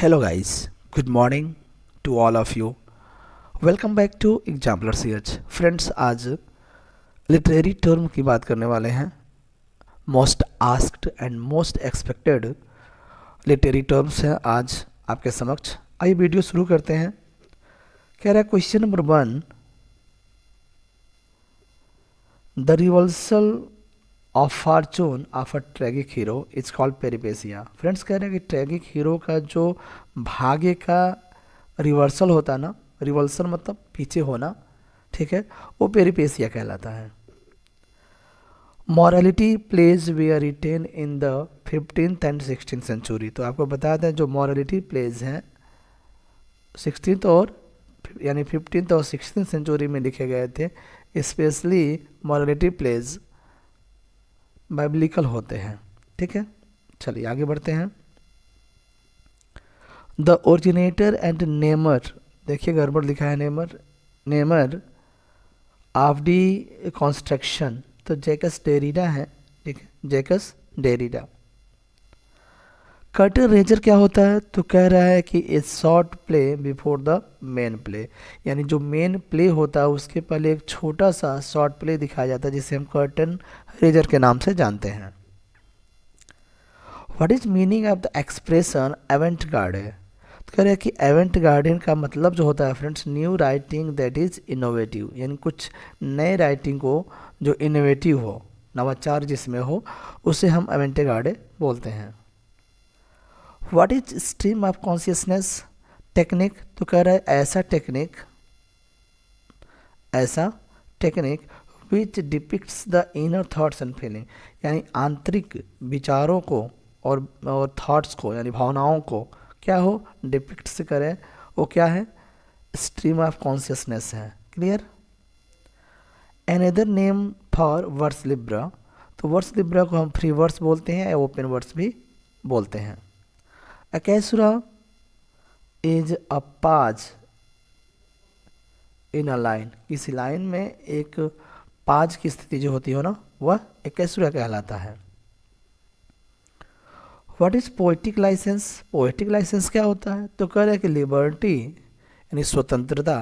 Hello guys, good morning to all of you. Welcome back to Exemplar CH. Friends आज literary term की बात करने वाले हैं. Most asked and most expected literary terms हैं आज आपके समक्ष. आइए वीडियो शुरू करते हैं. कह रहा है question number 1, the reversal of fortune of a tragic hero is called peripeteia. Friends कह रहे हैं कि ट्रैगिक हीरो का जो भाग्य का रिवर्सल होता है ना, रिवर्सल मतलब पीछे होना, ठीक है, वो पेरिपेसिया कहलाता है. Morality plays we are written in the 15th and 16th century. तो आपको बता दें जो मॉरलिटी प्लेज हैं 16th और यानी 15th और 16th सेंचुरी में लिखे गए थे. स्पेशली मॉरलिटी प्लेज बाइबलिकल होते हैं. ठीक है, चलिए आगे बढ़ते हैं. द ओरिजिनेटर एंड नेमर, देखिए गड़बड़ लिखा है, नेमर ऑफ दी कॉन्स्ट्रक्शन तो जैकस डेरिडा है. ठीक है, जैकस डेरिडा. कर्टन रेजर क्या होता है? तो कह रहा है कि it's short play before the main play, यानी जो मेन प्ले होता है उसके पहले एक छोटा सा शॉर्ट प्ले दिखाया जाता है जिसे हम कर्टन रेजर के नाम से जानते हैं. What is meaning of the expression avant garde है? तो कह रहे हैं कि एवेंट गार्डियन का मतलब जो होता है friends, new writing that is innovative, यानी कुछ नए राइटिंग को जो इनोवेटिव हो, नवाचार जिसमें हो, उसे हम एवेंट गार्डे बोलते हैं. What is stream of consciousness technique? तो कह रहा है ऐसा technique which depicts the inner thoughts and feeling, यानी आंतरिक विचारों को और थॉट्स को यानी भावनाओं को क्या हो डिपिक्ट्स करे, वो क्या है? स्ट्रीम ऑफ कॉन्शियसनेस है. Clear? Another name for verse libre, तो वर्स लिब्रा को हम फ्री वर्स बोलते हैं या ओपन वर्स भी बोलते हैं. A caesura is a pause in a line, किसी लाइन में एक पाज की स्थिति जो होती हो ना, वह एक कैसुरा कहलाता है. What is poetic licence? Poetic licence क्या होता है? तो कह रहे हैं कि लिबर्टी यानी स्वतंत्रता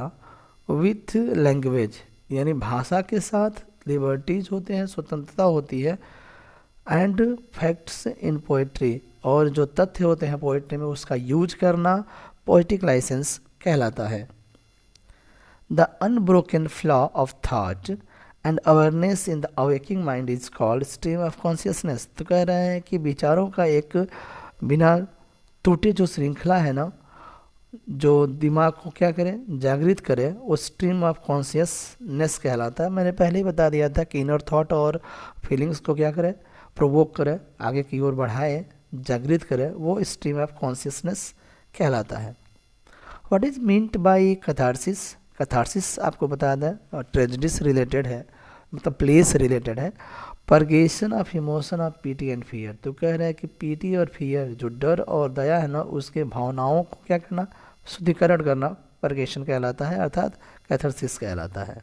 विथ लैंग्वेज, यानी भाषा के साथ लिबर्टीज होते हैं, स्वतंत्रता होती है. एंड फैक्ट्स इन पोएट्री, और जो तथ्य होते हैं पोएट्री में उसका यूज करना पोएटिक लाइसेंस कहलाता है. The unbroken flaw of thought and awareness in the awaking mind is called stream of consciousness. तो कह रहे हैं कि विचारों का एक बिना टूटे जो श्रृंखला है ना, जो दिमाग को क्या करे, जागृत करे, वो स्ट्रीम ऑफ कॉन्शियसनेस कहलाता है. मैंने पहले ही बता दिया था कि इनर थॉट और फीलिंग्स को क्या करे, प्रोवोक करे, आगे की ओर बढ़ाए, जागृत करे, वो स्ट्रीम ऑफ कॉन्शियसनेस कहलाता है. What is meant by catharsis? Catharsis आपको बता दें और ट्रेजेडी से रिलेटेड है, मतलब प्ले से रिलेटेड है. Purgation of emotion of PT and fear. तो कह रहे हैं कि पीटी और फियर, जो डर और दया है ना, उसके भावनाओं को क्या करना, शुद्धिकरण करना परगेशन कहलाता है, अर्थात कैथारसिस कहलाता है.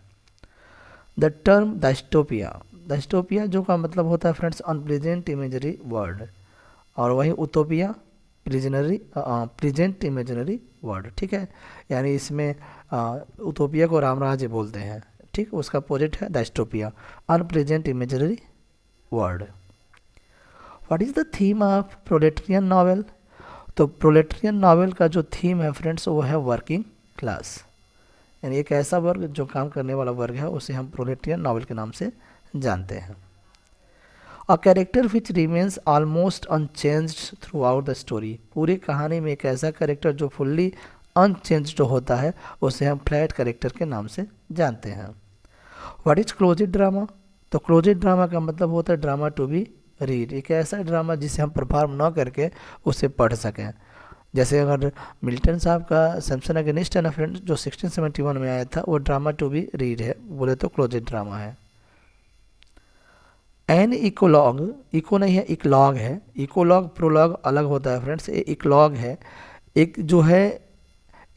द टर्म डायस्टोपिया, डायस्टोपिया जो का मतलब होता है फ्रेंड्स अनप्लेजेंट इमेजरी वर्ड, और वही उतोपिया प्रेजेंट इमेजिनरी वर्ड. ठीक है, यानी इसमें उतोपिया को रामराज्य बोलते हैं. ठीक, उसका अपोजिट है dystopia, unpleasant imaginary word. What is the theme of proletarian novel? तो प्रोलेटेरियन नॉवेल का जो थीम है फ्रेंड्स वो है वर्किंग क्लास, यानी एक ऐसा वर्ग जो काम करने वाला वर्ग है, उसे हम प्रोलेटेरियन नॉवेल के नाम से जानते हैं. A character which remains almost unchanged through out the story. पूरी कहानी में एक ऐसा कैरेक्टर जो फुल्ली अनचेंज्ड होता है, उसे हम फ्लैट कैरेक्टर के नाम से जानते हैं. What is closed drama? तो क्लोजेड ड्रामा का मतलब होता है ड्रामा टू बी रीड, एक ऐसा ड्रामा जिसे हम परफॉर्म न करके उसे पढ़ सकें. जैसे अगर मिल्टन साहब का सैमसन अगेनिस्ट है ना फ्रेंड्स, जो 1671 में आया था, वो ड्रामा टू बी रीड है, बोले तो क्लोजेड ड्रामा है. एन इकोलॉग, इको नहीं है, इकलॉग है. इकोलॉग प्रोलॉग अलग होता है फ्रेंड्स, ये इकलॉग है. एक जो है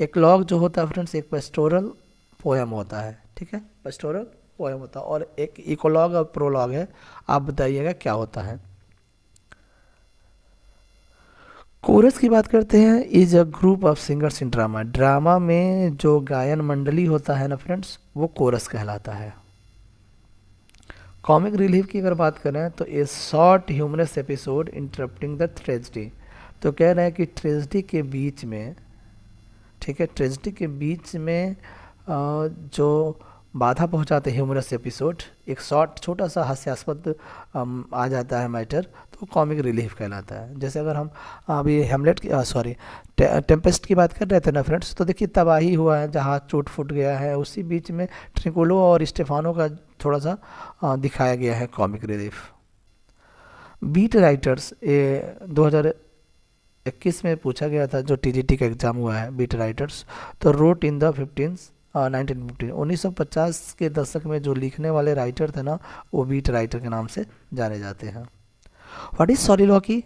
इकलॉग जो होता है फ्रेंड्स एक पेस्टोरल पोएम होता है. ठीक है, पेस्टोरल पोएम होता है, और एक इकोलॉग और प्रोलॉग है. आप बताइएगा क्या होता है. कोरस की बात करते हैं, is a group of singers in drama. Drama में जो गायन मंडली होता है ना फ्रेंड्स, वो कोरस कहलाता है। कॉमिक रिलीफ की अगर बात करें तो a short humorous episode interrupting the tragedy. तो कह रहे हैं कि ट्रेजिडी के बीच में, ठीक है, ट्रेजिडी के बीच में जो बाधा पहुंचाते ह्यूमरस एपिसोड, एक शॉर्ट छोटा सा हास्यास्पद आ जाता है मैटर, तो कॉमिक रिलीफ कहलाता है। जैसे अगर हम अभी हेमलेट की सॉरी टेम्पेस्ट की बात कर रहे थे ना फ्रेंड्स, तो देखिए तबाही हुआ है, जहाज टूट फूट गया है, उसी बीच में ट्रिकोलो और स्टेफानो का थोड़ा सा दिखाया गया है कॉमिक रिलीफ। बीट राइटर्स 2021 में पूछा गया था, जो टीजीटी का एग्ज़ाम हुआ है, बीट राइटर्स, तो रोट इन द 1950 के दशक में जो लिखने वाले राइटर थे ना, वो बीट राइटर के नाम से जाने जाते हैं। What is soliloquy?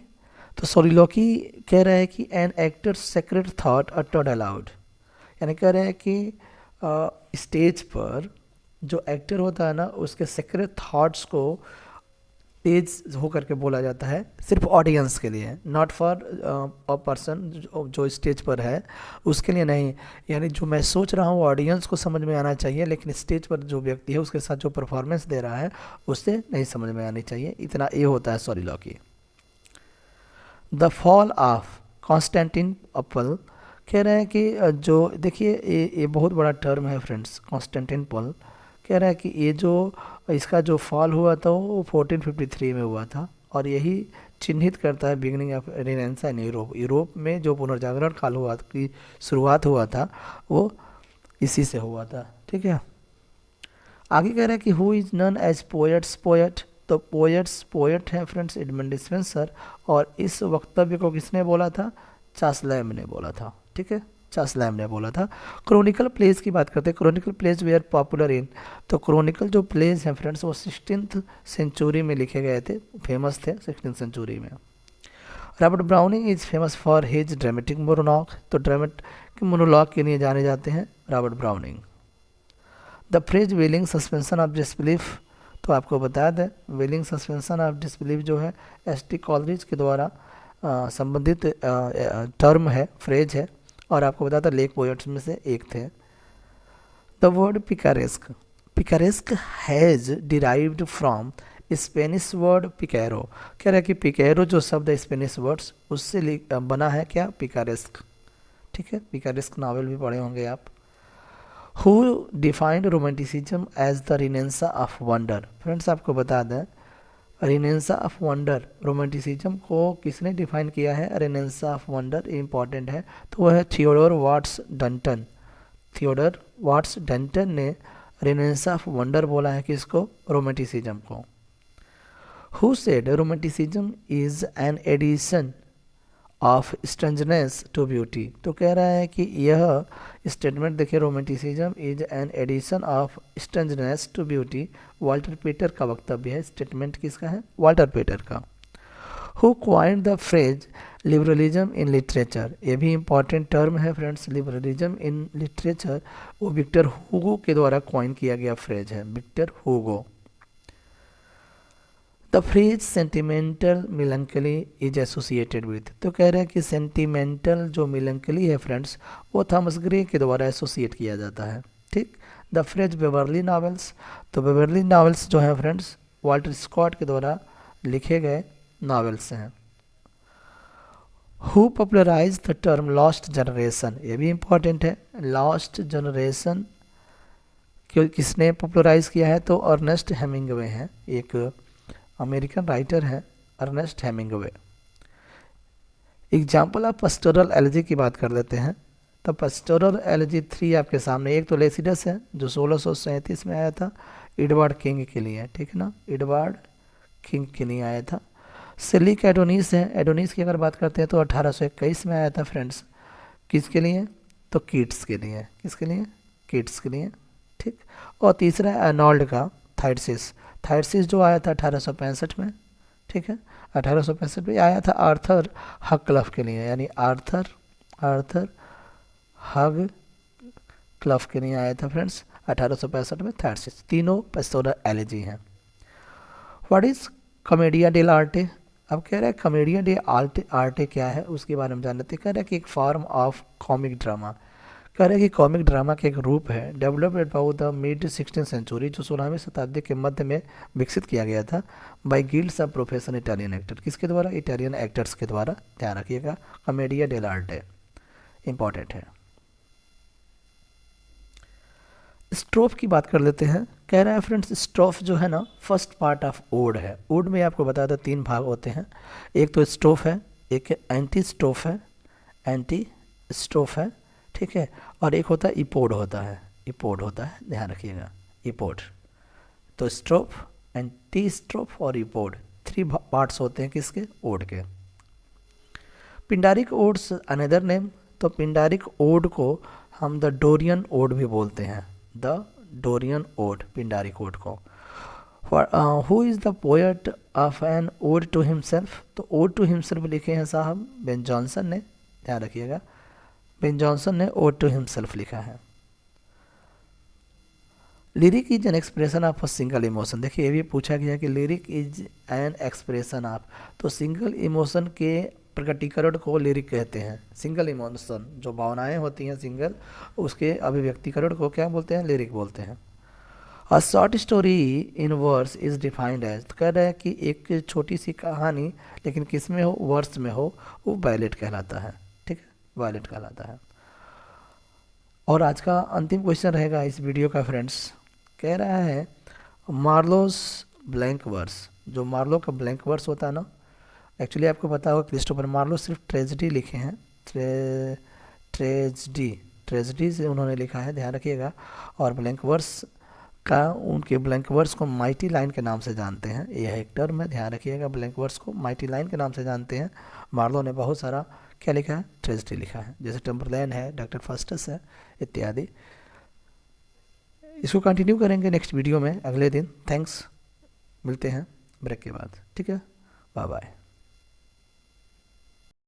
तो सॉलिलॉकी कह रहे हैं कि an actor secret thought uttered aloud, यानी कह रहे हैं कि स्टेज पर जो एक्टर होता है ना, उसके सेक्रेट थॉट्स को तेज होकर के बोला जाता है, सिर्फ ऑडियंस के लिए, नॉट फॉर अ पर्सन जो स्टेज पर है उसके लिए नहीं। यानी जो मैं सोच रहा हूँ ऑडियंस को समझ में आना चाहिए, लेकिन स्टेज पर जो व्यक्ति है उसके साथ जो परफॉर्मेंस दे रहा है उससे नहीं समझ में आनी चाहिए। इतना ये होता है सॉलिलॉकी। द फॉल ऑफ कॉन्स्टेंटिनोपल, कह रहे हैं कि जो देखिए ये बहुत बड़ा टर्म है फ्रेंड्स, कॉन्स्टेंटिनोपल। कह रहा है कि ये जो इसका जो फॉल हुआ था वो 1453 में हुआ था, और यही चिन्हित करता है beginning of renaissance in Europe. Europe में जो पुनर्जागरण काल हुआ की शुरुआत हुआ था वो इसी से हुआ था, ठीक है। आगे कह रहा है कि who is known as poets' poet. तो पोएट्स पोएट है फ्रेंड्स एडमंड स्पेंसर, और इस वक्तव्य को किसने बोला था? चार्ल्स लैम्ब ने बोला था, ठीक है, चार्ल्स लैम्ब ने बोला था। क्रोनिकल प्लेज की बात करते हैं, chronicle plays were popular in. तो क्रोनिकल जो प्लेज हैं फ्रेंड्स वो 16th सेंचुरी में लिखे गए थे, फेमस थे 16th सेंचुरी में। Robert browning is famous for his dramatic monologue. तो ड्रामेटिक मोनोलॉग के लिए जाने जाते हैं Robert browning. The phrase willing suspension of disbelief, तो आपको बता दें विलिंग सस्पेंशन ऑफ डिसबिलीफ जो है एस.टी. कॉलरिज के द्वारा संबंधित टर्म है, फ्रेज है, और आपको बताता लेक पोएट्स में से एक थे। The word picaresque, picaresque has derived from Spanish word picaro. कह रहा है कि पिकेरो जो शब्द है स्पेनिश वर्ड्स उससे बना है क्या? पिकारेस्क, ठीक है। पिकारेस्क नावल भी पढ़े होंगे आप। Who defined romanticism as the renaissance of wonder. Friends आपको बता दें रिनेंसा ऑफ वंडर, रोमांटिसिज्म को किसने डिफाइन किया है? रिनेंसा ऑफ वंडर इम्पॉर्टेंट है, तो वह है Theodore Watts Dunton. Theodore Watts Dunton ने रिनेंसा ऑफ वंडर बोला है किसको? रोमांटिसिज्म को। Who said romanticism is an addition of strangeness to beauty. तो कह रहा है कि यह स्टेटमेंट देखिए, romanticism is an addition of strangeness to beauty, Walter Pater का वक्तव्य है। स्टेटमेंट किसका है? वाल्टर पेटर का। Who coined the phrase liberalism in literature, ये भी इंपॉर्टेंट टर्म है फ्रेंड्स, लिबरलिज्म इन लिटरेचर, वो विक्टर हुगो के द्वारा क्वाइन किया गया फ्रेज है, Victor Hugo. The phrase sentimental melancholy is associated with. तो कह रहे हैं कि सेंटिमेंटल जो मिलंकली है फ्रेंड्स वो थॉमस ग्रे के द्वारा एसोसिएट किया जाता है, ठीक। द फ्रेज बेवर्ली नॉवेल्स, तो बेवर्ली नॉवेल्स जो है फ्रेंड्स वाल्टर स्कॉट के द्वारा लिखे गए नॉवेल्स हैं। Who popularised the term lost generation, ये भी इंपॉर्टेंट है। लॉस्ट जनरेशन किसने पॉपुलराइज किया है? तो अर्नेस्ट हेमिंगवे हैं, एक अमेरिकन राइटर है Ernest Hemingway. Example of pastoral elegy की बात कर लेते हैं। तो पास्टोरल एलजी 3 आपके सामने, एक तो लेसिडस है जो 1637 में आया था एडवर्ड किंग के लिए, ठीक है ना, एडवर्ड किंग के लिए आया था। सिलिक एडोनिस है, एडोनिस की अगर बात करते हैं तो 1821 में आया था फ्रेंड्स, किसके लिए? तो कीट्स के लिए, किसके लिए? कीट्स के लिए, ठीक। और तीसरा अर्नोल्ड का थायरसिस, थायरसिस जो आया था 1865 में, ठीक है, 1865 में आया था आर्थर हग के लिए, यानी आर्थर हग क्लफ के लिए आया था फ्रेंड्स 1865 में थायरसिस। तीनों पास्टोरल एलजी हैं। What is commedia dell arte? अब कह रहा है कॉमेडिया डे आर्टे क्या है उसके बारे में जान लेते हैं। कह रहा है कि एक फॉर्म ऑफ कॉमिक ड्रामा, कह रहा है कि कॉमिक ड्रामा का एक रूप है developed about the mid 16th century, जो 16वीं शताब्दी के मध्य में विकसित किया गया था by guilds of professional Italian actor, किसके द्वारा, इटालियन एक्टर्स के द्वारा, ध्यान रखिएगा, कॉमेडिया डेल आर्टे इंपॉर्टेंट है। स्ट्रोफ की बात कर लेते हैं। कह रहा है फ्रेंड्स स्ट्रोफ जो है ना फर्स्ट पार्ट ऑफ ओड है। ओड में आपको बता दें 3 भाग होते हैं, एक तो स्ट्रोफ है, एक एंटी स्ट्रोफ है, एंटी स्ट्रोफ है, ठीक है, और एक होता है इपोड होता है, इपोड होता है, ध्यान रखिएगा, इपोड। तो स्ट्रोफ, एंटी स्ट्रोफ और इपोड 3 पार्ट्स होते हैं किसके, ओड के। पिंडारिक ओड्स अनदर नेम, तो पिंडारिक ओड को हम द डोरियन ओड भी बोलते हैं, the Dorian ode, Pindaric ode को। Who is the poet of an ode to himself, तो ओड टू हिमसेल्फ लिखे हैं साहब बेन जॉनसन ने, ध्यान रखिएगा, बेन जॉनसन ने ओड टू हिमसेल्फ लिखा है। Lyric is an expression of a single emotion, देखिए ये भी पूछा गया कि lyric is an expression of, तो सिंगल इमोशन के प्रकटीकरण को लिरिक कहते हैं। सिंगल इमोशन जो भावनाएं होती हैं सिंगल, उसके अभिव्यक्तिकरण को क्या बोलते हैं, लिरिक बोलते हैं। A short story in verse is defined as, तो कह रहा है कि एक छोटी सी कहानी लेकिन किस में हो, वर्स में हो, वो बैलेट कहलाता है, ठीक है, बैलेट कहलाता है। और आज का अंतिम क्वेश्चन रहेगा इस वीडियो का फ्रेंड्स, कह रहा है मार्लोस ब्लैंक वर्स, जो मार्लो का ब्लैंक वर्स होता है ना, एक्चुअली आपको पता होगा क्रिस्टोफर मार्लो सिर्फ ट्रेजिडी लिखे हैं, ट्रेजिडी से उन्होंने लिखा है, ध्यान रखिएगा। और ब्लैंक वर्स का, उनके ब्लैंक वर्स को माइटी लाइन के नाम से जानते हैं, यह एक टर्म है, ध्यान रखिएगा, ब्लैंक वर्स को माइटी लाइन के नाम से जानते हैं। मार्लो ने बहुत सारा क्या लिखा है, ट्रेजिडी लिखा है, जैसे टेम्बरलैन है, डॉक्टर फास्टस है, इत्यादि। इसको कंटिन्यू करेंगे नेक्स्ट वीडियो में अगले दिन। थैंक्स, मिलते हैं ब्रेक के बाद, ठीक है, बाय बाय।